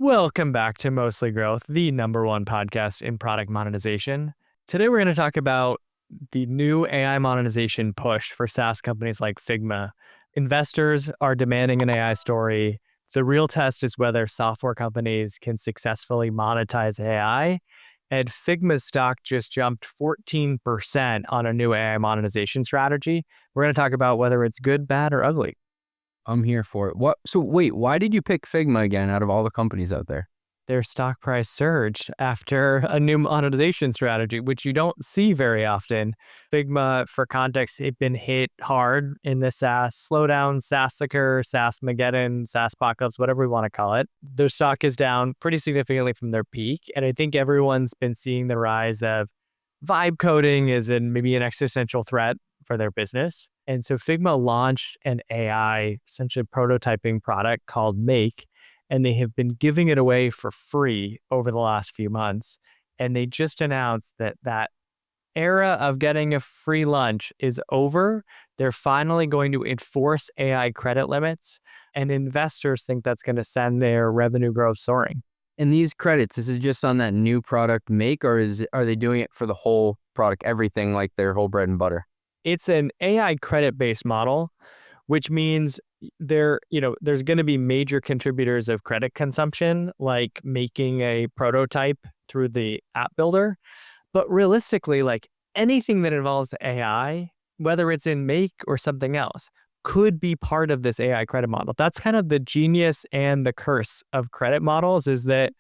Welcome back to Mostly Growth, the #1 podcast in product monetization. Today, we're going to talk about the new AI monetization push for SaaS companies like Figma. Investors are demanding an AI story. The real test is whether software companies can successfully monetize AI. And Figma's stock just jumped 14% on a new AI monetization strategy. We're going to talk about whether it's good, bad, or ugly. I'm here for it. Wait, why did you pick Figma again out of all the companies out there? Their stock price surged after a new monetization strategy, which you don't see very often. Figma, for context, they've been hit hard in the SaaS slowdown, SaaSicer, SaaSmageddon, SaaS apocalypse, whatever we want to call it. Their stock is down pretty significantly from their peak. And I think everyone's been seeing the rise of vibe coding as maybe an existential threat for their business. And so Figma launched an AI, essentially prototyping product called Make, and they have been giving it away for free over the last few months. And they just announced that era of getting a free lunch is over. They're finally going to enforce AI credit limits, and investors think that's going to send their revenue growth soaring. And these credits, this is just on that new product Make, or are they doing it for the whole product, everything, like their whole bread and butter? It's an AI credit-based model, which means there's going to be major contributors of credit consumption, like making a prototype through the app builder. But realistically, like anything that involves AI, whether it's in Make or something else, could be part of this AI credit model. That's kind of the genius and the curse of credit models, is that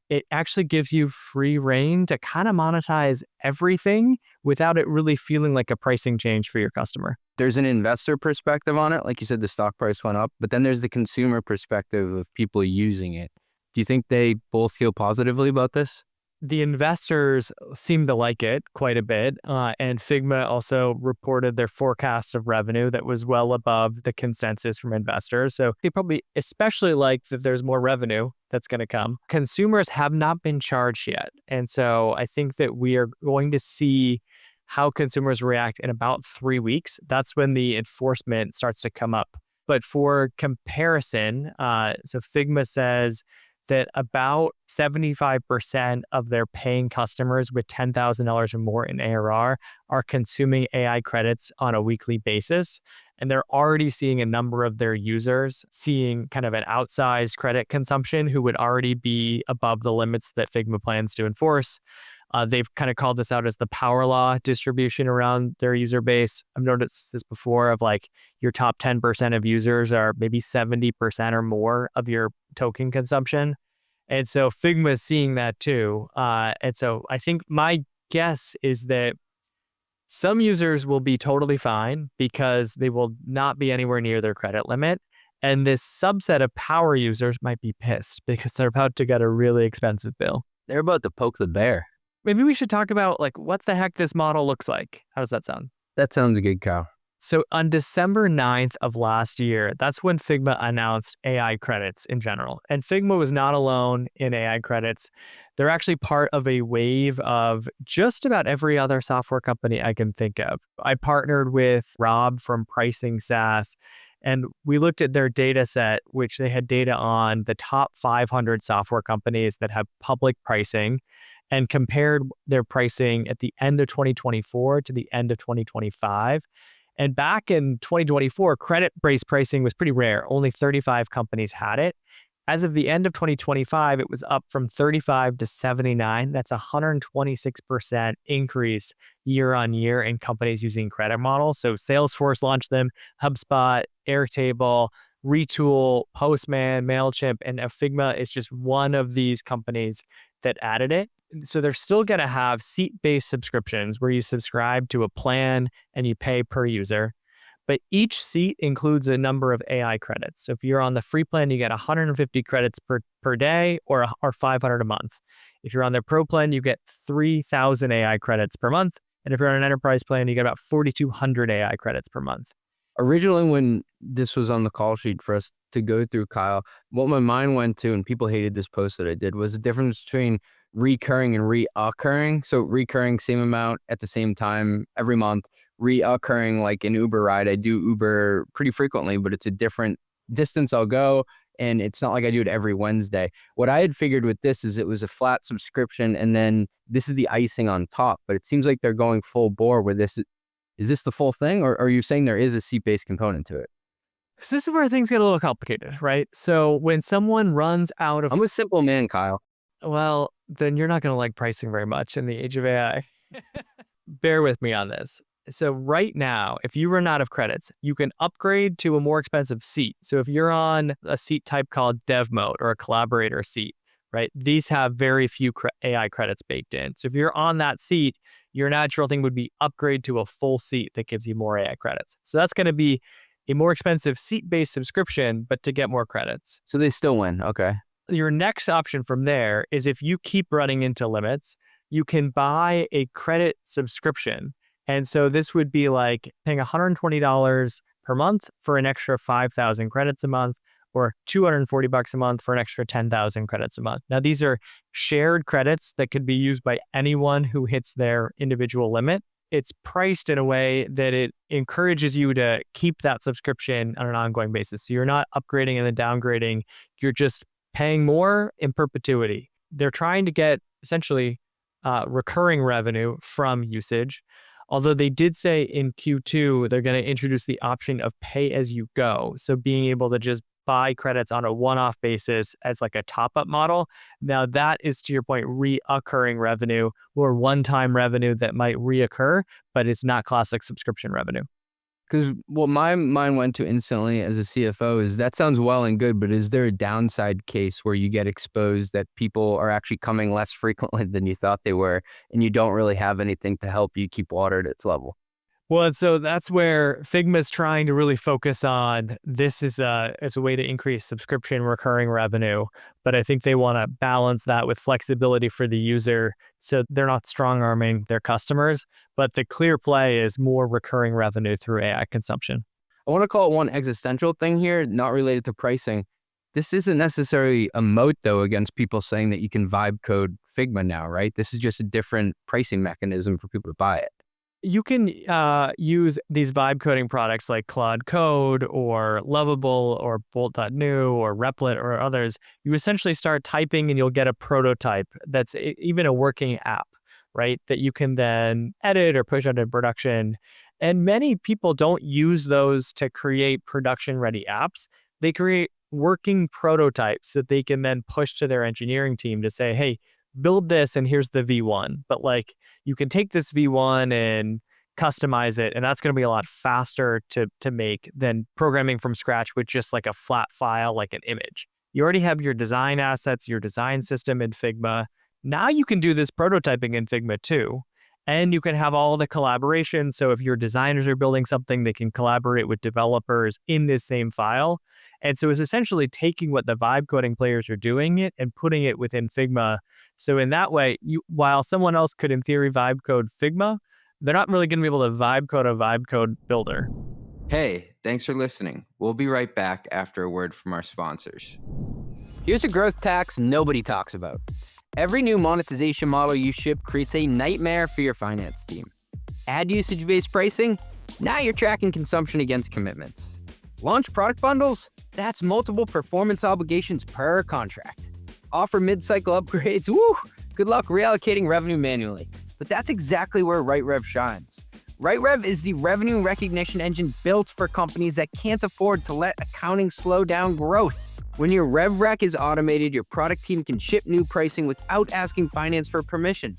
it actually gives you free reign to kind of monetize everything without it really feeling like a pricing change for your customer. There's an investor perspective on it. Like you said, the stock price went up, but then there's the consumer perspective of people using it. Do you think they both feel positively about this? The investors seem to like it quite a bit. And Figma also reported their forecast of revenue that was well above the consensus from investors. So they probably especially like that there's more revenue that's going to come. Consumers have not been charged yet. And so I think that we are going to see how consumers react in about 3 weeks. That's when the enforcement starts to come up. But for comparison, so Figma says that about 75% of their paying customers with $10,000 or more in ARR are consuming AI credits on a weekly basis. And they're already seeing a number of their users seeing kind of an outsized credit consumption who would already be above the limits that Figma plans to enforce. They've kind of called this out as the power law distribution around their user base. I've noticed this before of like your top 10% of users are maybe 70% or more of your token consumption. And so Figma is seeing that too. And so I think my guess is that some users will be totally fine because they will not be anywhere near their credit limit. And this subset of power users might be pissed because they're about to get a really expensive bill. They're about to poke the bear. Maybe we should talk about like what the heck this model looks like. How does that sound? That sounds good, Kyle. So on December 9th of last year, that's when Figma announced AI credits in general. And Figma was not alone in AI credits. They're actually part of a wave of just about every other software company I can think of. I partnered with Rob from Pricing SaaS, and we looked at their data set, which they had data on the top 500 software companies that have public pricing, and compared their pricing at the end of 2024 to the end of 2025. And back in 2024, credit-based pricing was pretty rare. Only 35 companies had it. As of the end of 2025, it was up from 35 to 79. That's a 126% increase year on year in companies using credit models. So Salesforce launched them, HubSpot, Airtable, Retool, Postman, MailChimp, and Figma is just one of these companies that added it. So they're still going to have seat-based subscriptions where you subscribe to a plan and you pay per user. But each seat includes a number of AI credits. So if you're on the free plan, you get 150 credits per day or 500 a month. If you're on the pro plan, you get 3,000 AI credits per month. And if you're on an enterprise plan, you get about 4,200 AI credits per month. Originally, when this was on the call sheet for us to go through, Kyle, what my mind went to, and people hated this post that I did, was the difference between recurring and reoccurring. So recurring, same amount at the same time every month. Reoccurring, like an Uber ride. I do Uber pretty frequently, but it's a different distance I'll go, and it's not like I do it every Wednesday. What I had figured with this is it was a flat subscription, and then this is the icing on top. But it seems like they're going full bore with this. Is this the full thing, or are you saying there is a seat-based component to it? So this is where things get a little complicated, right? So when someone runs out of, I'm a simple man, Kyle. well, then you're not going to like pricing very much in the age of AI. Bear with me on this. So right now, if you run out of credits, you can upgrade to a more expensive seat. So if you're on a seat type called dev mode or a collaborator seat, right? These have very few AI credits baked in. So if you're on that seat, your natural thing would be upgrade to a full seat that gives you more AI credits. So that's going to be a more expensive seat-based subscription, but to get more credits. So they still win. Okay. Your next option from there is if you keep running into limits, you can buy a credit subscription. And so this would be like paying $120 per month for an extra 5,000 credits a month, or $240 a month for an extra 10,000 credits a month. Now, these are shared credits that could be used by anyone who hits their individual limit. It's priced in a way that it encourages you to keep that subscription on an ongoing basis. So you're not upgrading and then downgrading. You're just paying more in perpetuity. They're trying to get essentially recurring revenue from usage. Although they did say in Q2, they're going to introduce the option of pay as you go. So being able to just buy credits on a one-off basis as like a top-up model. Now that is, to your point, reoccurring revenue or one-time revenue that might reoccur, but it's not classic subscription revenue. Because what my mind went to instantly as a CFO is that sounds well and good, but is there a downside case where you get exposed that people are actually coming less frequently than you thought they were, and you don't really have anything to help you keep water at its level? Well, and so that's where Figma is trying to really focus on. This is a way to increase subscription recurring revenue, but I think they want to balance that with flexibility for the user, so they're not strong arming their customers. But the clear play is more recurring revenue through AI consumption. I want to call it one existential thing here, not related to pricing. This isn't necessarily a moat, though, against people saying that you can vibe code Figma now, right? This is just a different pricing mechanism for people to buy it. You can use these vibe coding products like Claude Code or Lovable or Bolt.new or Replit or others. You essentially start typing and you'll get a prototype that's even a working app, right? That you can then edit or push into production. And many people don't use those to create production-ready apps. They create working prototypes that they can then push to their engineering team to say, hey, build this and here's the V1. But like you can take this V1 and customize it, and that's going to be a lot faster to make than programming from scratch with just like a flat file, like an image. You already have your design assets, your design system in Figma. Now you can do this prototyping in Figma too. And you can have all the collaboration. So if your designers are building something, they can collaborate with developers in this same file. And so it's essentially taking what the vibe coding players are doing it and putting it within Figma. So in that way, while someone else could in theory vibe code Figma, they're not really going to be able to vibe code a vibe code builder. Hey, thanks for listening. We'll be right back after a word from our sponsors. Here's a growth tax nobody talks about. Every new monetization model you ship creates a nightmare for your finance team. Add usage-based pricing? Now you're tracking consumption against commitments. Launch product bundles? That's multiple performance obligations per contract. Offer mid-cycle upgrades? Woo! Good luck reallocating revenue manually. But that's exactly where RightRev shines. RightRev is the revenue recognition engine built for companies that can't afford to let accounting slow down growth. When your RevRec is automated, your product team can ship new pricing without asking finance for permission.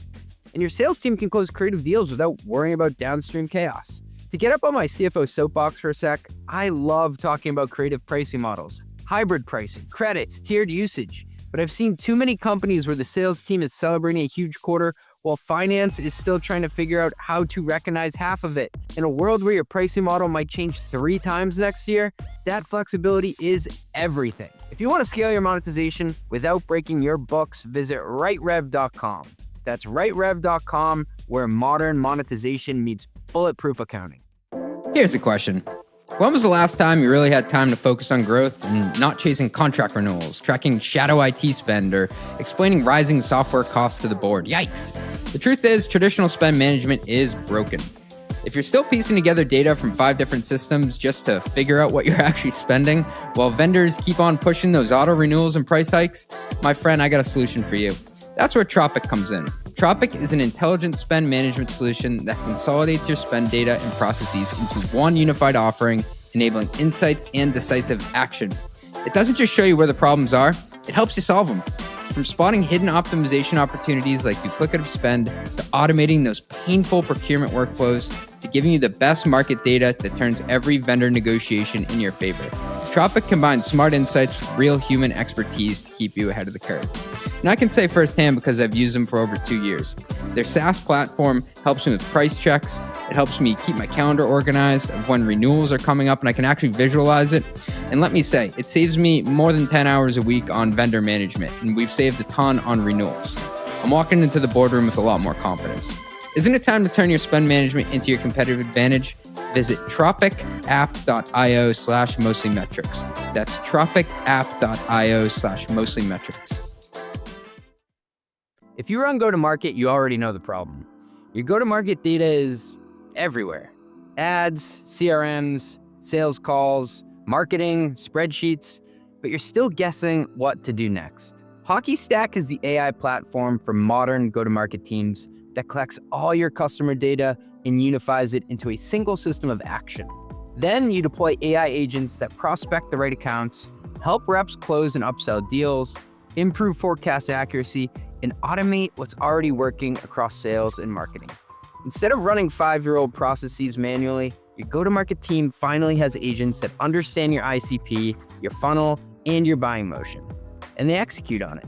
And your sales team can close creative deals without worrying about downstream chaos. To get up on my CFO soapbox for a sec, I love talking about creative pricing models, hybrid pricing, credits, tiered usage. But I've seen too many companies where the sales team is celebrating a huge quarter while finance is still trying to figure out how to recognize half of it. In a world where your pricing model might change 3 times next year, that flexibility is everything. If you want to scale your monetization without breaking your books, visit RightRev.com. That's RightRev.com, where modern monetization meets bulletproof accounting. Here's a question. When was the last time you really had time to focus on growth and not chasing contract renewals, tracking shadow IT spend, or explaining rising software costs to the board? Yikes! The truth is, traditional spend management is broken. If you're still piecing together data from 5 different systems just to figure out what you're actually spending, while vendors keep on pushing those auto renewals and price hikes, my friend, I got a solution for you. That's where Tropic comes in. Tropic is an intelligent spend management solution that consolidates your spend data and processes into one unified offering, enabling insights and decisive action. It doesn't just show you where the problems are, it helps you solve them. From spotting hidden optimization opportunities like duplicative spend, to automating those painful procurement workflows, to giving you the best market data that turns every vendor negotiation in your favor. Tropic combines smart insights with real human expertise to keep you ahead of the curve. And I can say firsthand because I've used them for over 2 years. Their SaaS platform helps me with price checks. It helps me keep my calendar organized of when renewals are coming up and I can actually visualize it. And let me say, it saves me more than 10 hours a week on vendor management, and we've saved a ton on renewals. I'm walking into the boardroom with a lot more confidence. Isn't it time to turn your spend management into your competitive advantage? Visit tropicapp.io/mostlymetrics. That's tropicapp.io/mostlymetrics. If you run go-to-market, you already know the problem. Your go-to-market data is everywhere. Ads, CRMs, sales calls, marketing, spreadsheets, but you're still guessing what to do next. HockeyStack is the AI platform for modern go-to-market teams that collects all your customer data and unifies it into a single system of action. Then you deploy AI agents that prospect the right accounts, help reps close and upsell deals, improve forecast accuracy, and automate what's already working across sales and marketing. Instead of running 5-year-old processes manually, your go-to-market team finally has agents that understand your ICP, your funnel, and your buying motion, and they execute on it.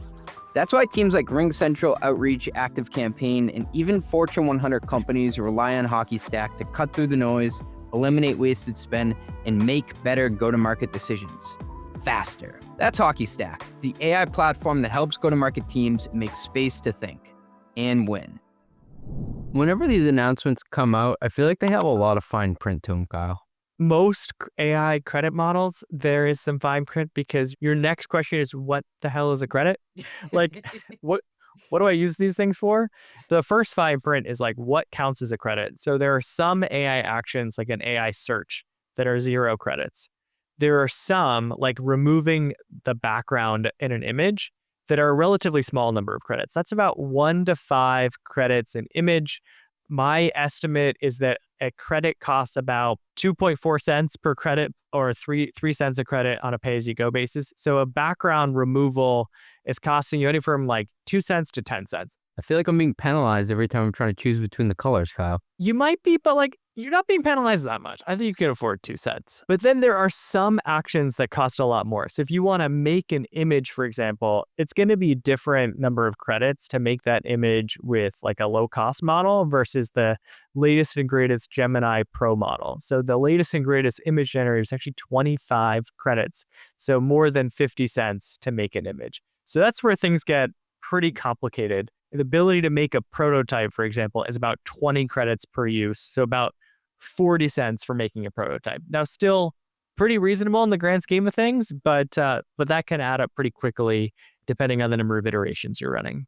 That's why teams like RingCentral, Outreach, ActiveCampaign, and even Fortune 100 companies rely on HockeyStack to cut through the noise, eliminate wasted spend, and make better go-to-market decisions faster. That's HockeyStack, the AI platform that helps go-to-market teams make space to think and win. Whenever these announcements come out, I feel like they have a lot of fine print to them, Kyle. Most AI credit models, there is some fine print because your next question is, what the hell is a credit? Like, what do I use these things for? The first fine print is like, what counts as a credit? So there are some AI actions like an AI search that are 0 credits. There are some like removing the background in an image that are a relatively small number of credits. That's about 1 to 5 credits an image. My estimate is that a credit costs about 2.4 cents per credit or 3 cents a credit on a pay-as-you-go basis. So a background removal is costing you anywhere from like 2 cents to 10 cents. I feel like I'm being penalized every time I'm trying to choose between the colors, Kyle. You might be, but like you're not being penalized that much. I think you can afford 2 cents. But then there are some actions that cost a lot more. So if you want to make an image, for example, it's going to be a different number of credits to make that image with like a low cost model versus the latest and greatest Gemini Pro model. So the latest and greatest image generator is actually 25 credits. So more than 50 cents to make an image. So that's where things get pretty complicated. The ability to make a prototype, for example, is about 20 credits per use. So about 40 cents for making a prototype. Now, still pretty reasonable in the grand scheme of things, but that can add up pretty quickly depending on the number of iterations you're running.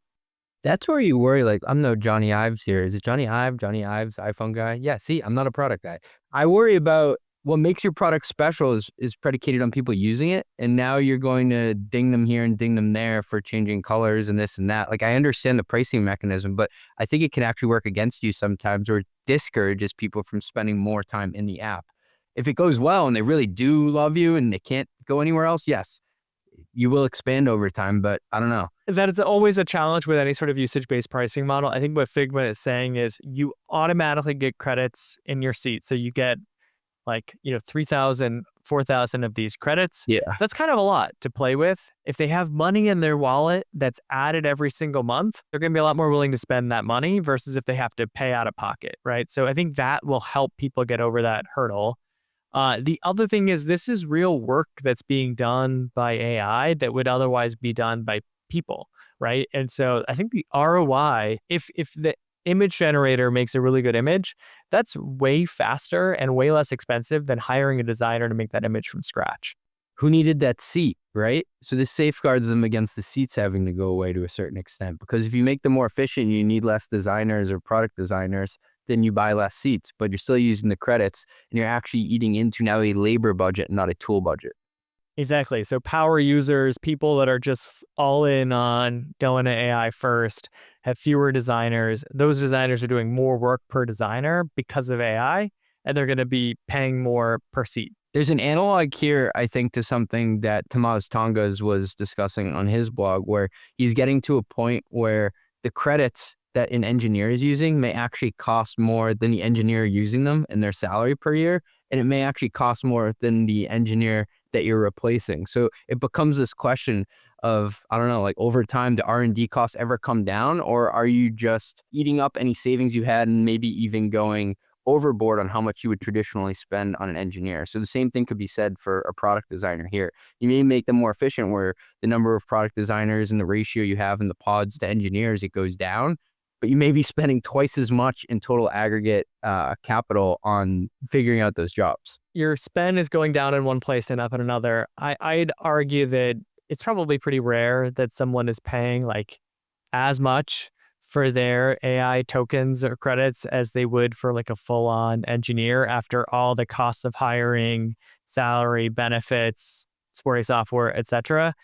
That's where you worry, like, I'm no Johnny Ives here. Is it Johnny Ives, iPhone guy? Yeah, see, I'm not a product guy. I worry about what makes your product special is predicated on people using it. And now you're going to ding them here and ding them there for changing colors and this and that. Like, I understand the pricing mechanism, but I think it can actually work against you sometimes or discourages people from spending more time in the app. If it goes well and they really do love you and they can't go anywhere else, yes, you will expand over time, but I don't know. That is always a challenge with any sort of usage-based pricing model. I think what Figma is saying is you automatically get credits in your seat. So you get 3,000, 4,000 of these credits. Yeah. That's kind of a lot to play with. If they have money in their wallet that's added every single month, they're going to be a lot more willing to spend that money versus if they have to pay out of pocket, right? So I think that will help people get over that hurdle. The other thing is this is real work that's being done by AI that would otherwise be done by people, right? And so I think the ROI, if the image generator makes a really good image, that's way faster and way less expensive than hiring a designer to make that image from scratch. Who needed that seat, right? So this safeguards them against the seats having to go away to a certain extent. Because if you make them more efficient, you need less designers or product designers then you buy less seats, but you're still using the credits and you're actually eating into now a labor budget, not a tool budget. Exactly. So power users, people that are just all in on going to AI first, have fewer designers. Those designers are doing more work per designer because of AI, and they're going to be paying more per seat. There's an analog here, I think, to something that Tomas Tongas was discussing on his blog, where he's getting to a point where the credits that an engineer is using may actually cost more than the engineer using them in their salary per year. And it may actually cost more than the engineer that you're replacing. So it becomes this question of, I don't know, like over time, do R&D costs ever come down, or are you just eating up any savings you had and maybe even going overboard on how much you would traditionally spend on an engineer? So the same thing could be said for a product designer here. You may make them more efficient where the number of product designers and the ratio you have in the pods to engineers, it goes down, but you may be spending twice as much in total aggregate capital on figuring out those jobs. Your spend is going down in one place and up in another. I'd argue that it's probably pretty rare that someone is paying like as much for their AI tokens or credits as they would for like a full-on engineer after all the costs of hiring, salary, benefits, supporting software, etc.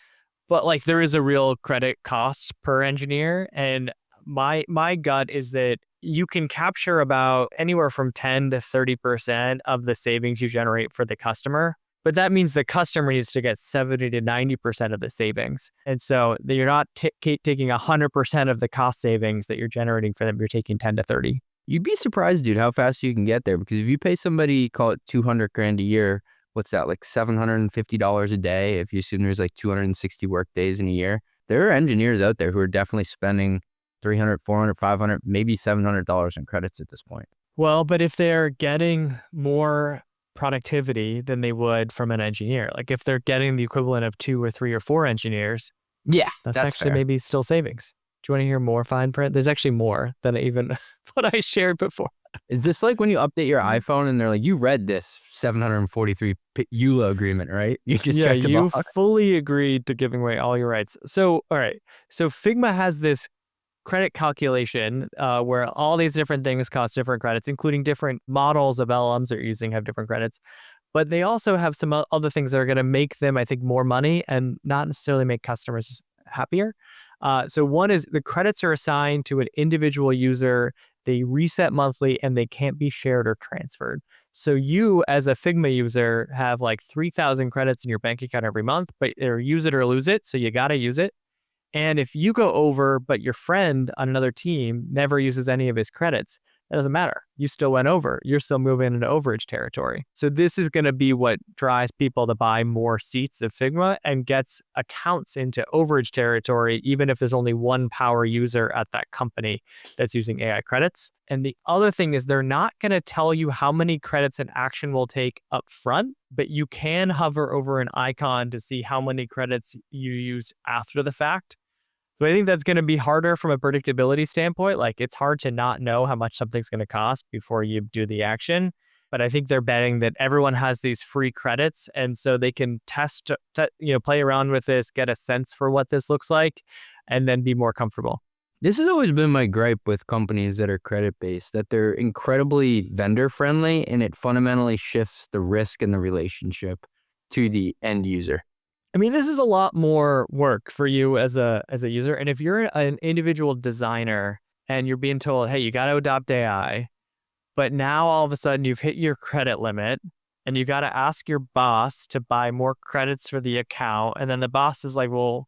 But like there is a real credit cost per engineer, and my gut is that you can capture about anywhere from 10 to 30% of the savings you generate for the customer. But that means the customer needs to get 70 to 90% of the savings. And so you're not taking 100% of the cost savings that you're generating for them. You're taking 10 to 30. You'd be surprised, dude, how fast you can get there. Because if you pay somebody, call it 200 grand a year, what's that, like $750 a day? If you assume there's like 260 work days in a year, there are engineers out there who are definitely spending $300, $400, $500, maybe $700 in credits at this point. Well, but if they're getting more productivity than they would from an engineer, like if they're getting the equivalent of 2 or 3 or 4 engineers, yeah, that's actually fair. maybe still savings. Do you want to hear more fine print? There's actually more than even what I shared before. Is this like when you update your iPhone and they're like, you read this 743 EULA agreement, right? You just checked the you box. fully agreed to giving away all your rights. So, all right. So Figma has this credit calculation where all these different things cost different credits, including different models of LLMs they're using have different credits. But they also have some other things that are going to make them, I think, more money and not necessarily make customers happier. So one is the credits are assigned to an individual user. They reset monthly and they can't be shared or transferred. So you, as a Figma user, have like 3,000 credits in your bank account every month, but either use it or lose it. So you got to use it. And if you go over, but your friend on another team never uses any of his credits, that doesn't matter. You still went over. You're still moving into overage territory. So this is going to be what drives people to buy more seats of Figma and gets accounts into overage territory, even if there's only one power user at that company that's using AI credits. And the other thing is they're not going to tell you how many credits an action will take up front, but you can hover over an icon to see how many credits you used after the fact. So I think that's going to be harder from a predictability standpoint. Like it's hard to not know how much something's going to cost before you do the action. But I think they're betting that everyone has these free credits. And so they can test, play around with this, get a sense for what this looks like, and then be more comfortable. This has always been my gripe with companies that are credit-based, that they're incredibly vendor-friendly and it fundamentally shifts the risk and the relationship to the end user. I mean, this is a lot more work for you as a user. And if you're an individual designer and you're being told, hey, you got to adopt AI, but now all of a sudden you've hit your credit limit and you got to ask your boss to buy more credits for the account. And then the boss is like, well,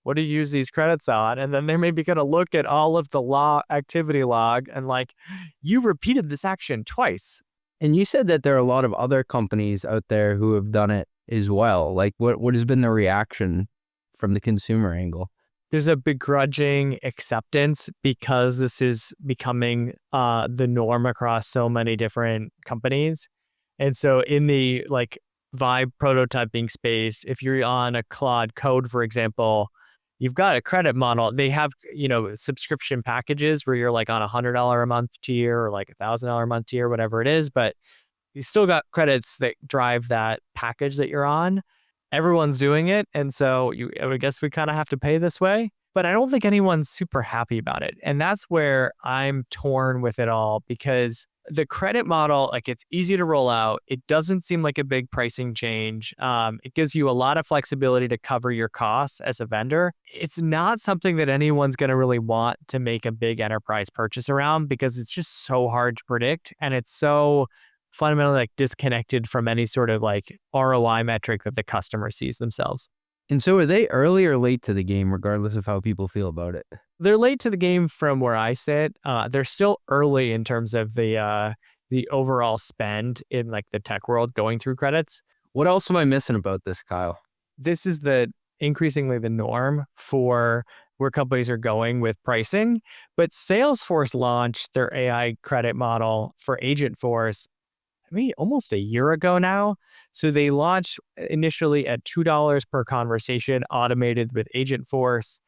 what do you use these credits on? And then they're maybe going to look at all of the activity log and like, you repeated this action twice. And you said that there are a lot of other companies out there who have done it as well. Like what has been the reaction from the consumer angle? There's a begrudging acceptance because this is becoming the norm across so many different companies. And so in the like vibe prototyping space, if you're on a Claude Code, for example, you've got a credit model. They have, subscription packages where you're like on $100 a month tier or like $1,000 a month tier, whatever it is, but you still got credits that drive that package that you're on. Everyone's doing it. And so I guess we kind of have to pay this way. but I don't think anyone's super happy about it. And that's where I'm torn with it all, because the credit model, like, it's easy to roll out. It doesn't seem like a big pricing change. It gives you a lot of flexibility to cover your costs as a vendor. It's not something that anyone's going to really want to make a big enterprise purchase around, because it's just so hard to predict. And it's so fundamentally like disconnected from any sort of like ROI metric that the customer sees themselves. And so are they early or late to the game, regardless of how people feel about it? They're late to the game from where I sit. They're still early in terms of the overall spend in like the tech world going through credits. What else am I missing about this, Kyle? This is the increasingly the norm for where companies are going with pricing. But Salesforce launched their AI credit model for Agentforce maybe almost a year ago now. So they launched initially at $2 per conversation, automated with Agentforce.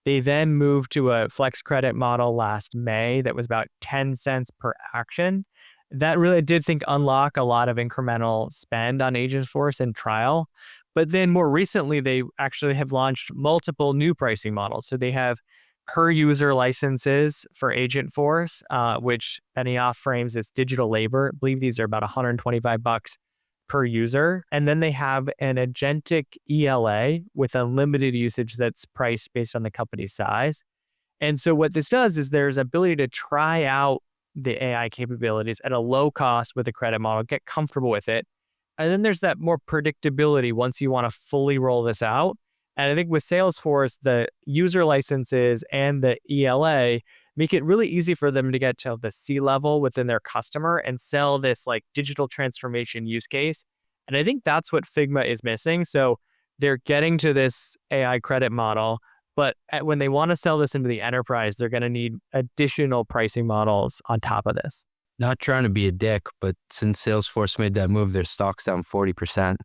They then moved to a flex credit model last May that was about 10 cents per action. That really did unlock a lot of incremental spend on Agentforce and trial. But then more recently, they actually have launched multiple new pricing models. So they have per user licenses for Agentforce, which Benioff frames as digital labor. I believe these are about $125 per user. And then they have an agentic ELA with unlimited usage that's priced based on the company's size. And so what this does is there's ability to try out the AI capabilities at a low cost with a credit model, get comfortable with it. And then there's that more predictability once you want to fully roll this out. And I think with Salesforce, the user licenses and the ELA make it really easy for them to get to the C-level within their customer and sell this like digital transformation use case. And I think that's what Figma is missing. So they're getting to this AI credit model, but when they want to sell this into the enterprise, they're going to need additional pricing models on top of this. Not trying to be a dick, but since Salesforce made that move, their stock's down 40%.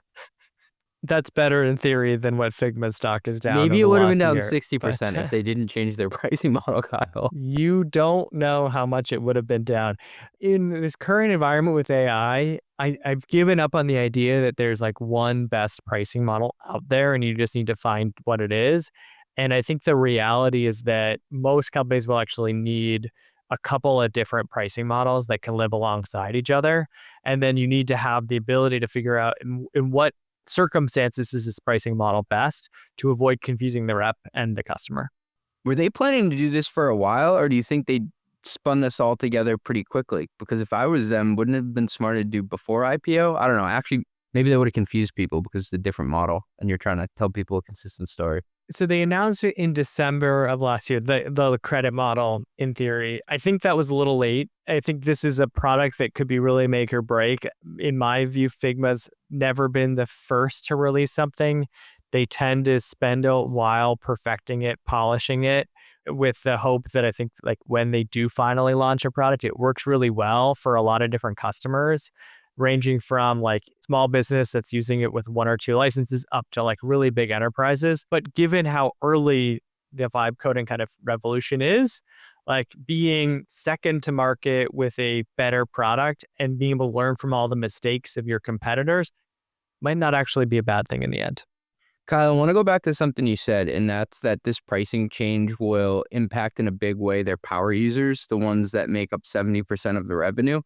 That's better in theory than what Figma stock is down. Maybe it would have been down year, 60% if they didn't change their pricing model, Kyle. You don't know how much it would have been down. In this current environment with AI, I've given up on the idea that there's like one best pricing model out there and you just need to find what it is. And I think the reality is that most companies will actually need a couple of different pricing models that can live alongside each other. And then you need to have the ability to figure out in what circumstances is this pricing model best to avoid confusing the rep and the customer. Were they planning to do this for a while, or do you think they spun this all together pretty quickly? Because if I was them, wouldn't it have been smarter to do before IPO? I don't know. Actually, maybe they would have confused people because it's a different model and you're trying to tell people a consistent story. So they announced it in December of last year, the credit model in theory. I think that was a little late. I think this is a product that could be really make or break. In my view, Figma's never been the first to release something. They tend to spend a while perfecting it, polishing it, with the hope that I think like when they do finally launch a product, it works really well for a lot of different customers, ranging from like small business that's using it with one or two licenses up to like really big enterprises. But given how early the vibe coding kind of revolution is, like being second to market with a better product and being able to learn from all the mistakes of your competitors might not actually be a bad thing in the end. Kyle, I want to go back to something you said, and that's that this pricing change will impact in a big way their power users, the ones that make up 70% of the revenue.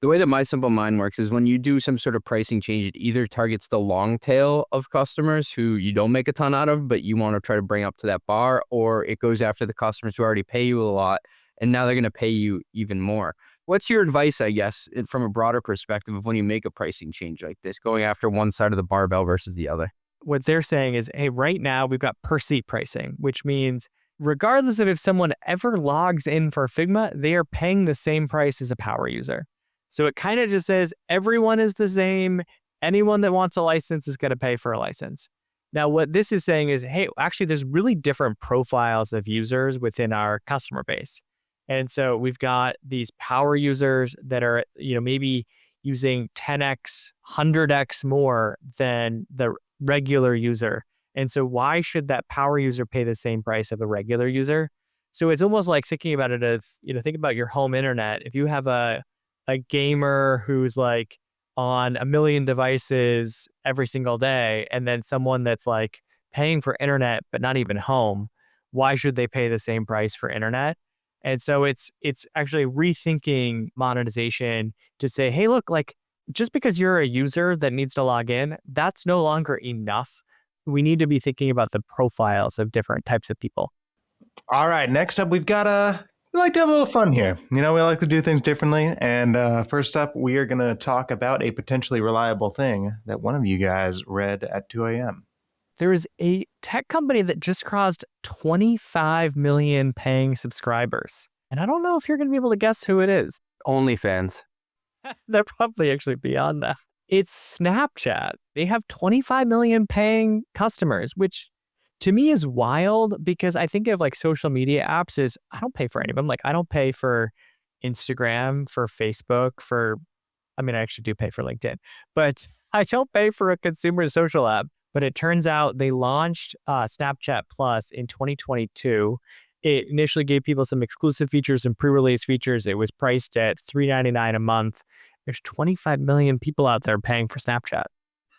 The way that my simple mind works is when you do some sort of pricing change, it either targets the long tail of customers who you don't make a ton out of, but you want to try to bring up to that bar, or it goes after the customers who already pay you a lot, and now they're going to pay you even more. What's your advice, I guess, from a broader perspective of when you make a pricing change like this, going after one side of the barbell versus the other? What they're saying is, hey, right now we've got per seat pricing, which means regardless of if someone ever logs in for Figma, they are paying the same price as a power user. So it kind of just says everyone is the same. Anyone that wants a license is going to pay for a license. Now, what this is saying is, hey, actually, there's really different profiles of users within our customer base. And so we've got these power users that are, maybe using 10x, 100x more than the regular user. And so why should that power user pay the same price of a regular user? So it's almost like thinking about it as, think about your home internet. If you have a gamer who's like on a million devices every single day, and then someone that's like paying for internet but not even home, why should they pay the same price for internet? And so it's actually rethinking monetization to say, hey, look, like just because you're a user that needs to log in, that's no longer enough. We need to be thinking about the profiles of different types of people. All right, next up, we like to have a little fun here. We like to do things differently. And first up, we are going to talk about a potentially reliable thing that one of you guys read at 2 a.m. There is a tech company that just crossed 25 million paying subscribers. And I don't know if you're going to be able to guess who it is. OnlyFans. They're probably actually beyond that. It's Snapchat. They have 25 million paying customers, which to me is wild because I think of like social media apps as I don't pay for any of them. Like I don't pay for Instagram, for Facebook, I actually do pay for LinkedIn, but I don't pay for a consumer social app. But it turns out they launched Snapchat Plus in 2022. It initially gave people some exclusive features and pre-release features. It was priced at $3.99 a month. There's 25 million people out there paying for Snapchat.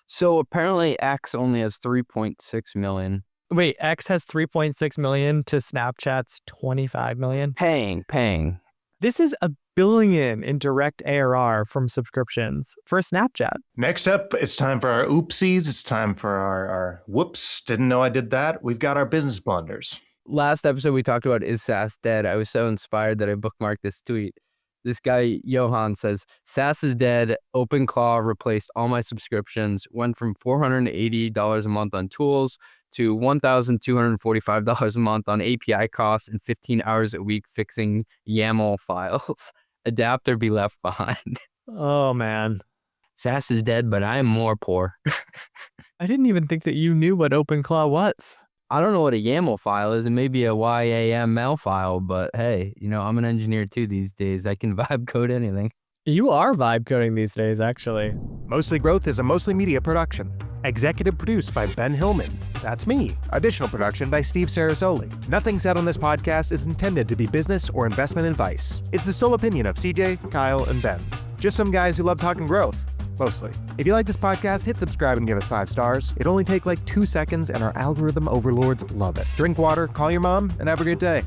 So apparently X only has 3.6 million. Wait, X has 3.6 million to Snapchat's 25 million? Paying. This is $1 billion in direct ARR from subscriptions for Snapchat. Next up, it's time for our oopsies. It's time for our whoops. Didn't know I did that. We've got our business blunders. Last episode we talked about is SaaS dead. I was so inspired that I bookmarked this tweet. This guy, Johan, says, SaaS is dead. OpenClaw replaced all my subscriptions. Went from $480 a month on tools to $1,245 a month on API costs and 15 hours a week fixing YAML files. Adapt or be left behind. Oh, man. SaaS is dead, but I am more poor. I didn't even think that you knew what OpenClaw was. I don't know what a YAML file is. It may be a YAML file, but hey, I'm an engineer too these days. I can vibe code anything. You are vibe coding these days, actually. Mostly Growth is a Mostly Media production. Executive produced by Ben Hillman. That's me. Additional production by Steve Sarasoli. Nothing said on this podcast is intended to be business or investment advice. It's the sole opinion of CJ, Kyle, and Ben. Just some guys who love talking growth. Mostly. If you like this podcast, hit subscribe and give it 5 stars. It only takes like 2 seconds and our algorithm overlords love it. Drink water, call your mom, and have a great day.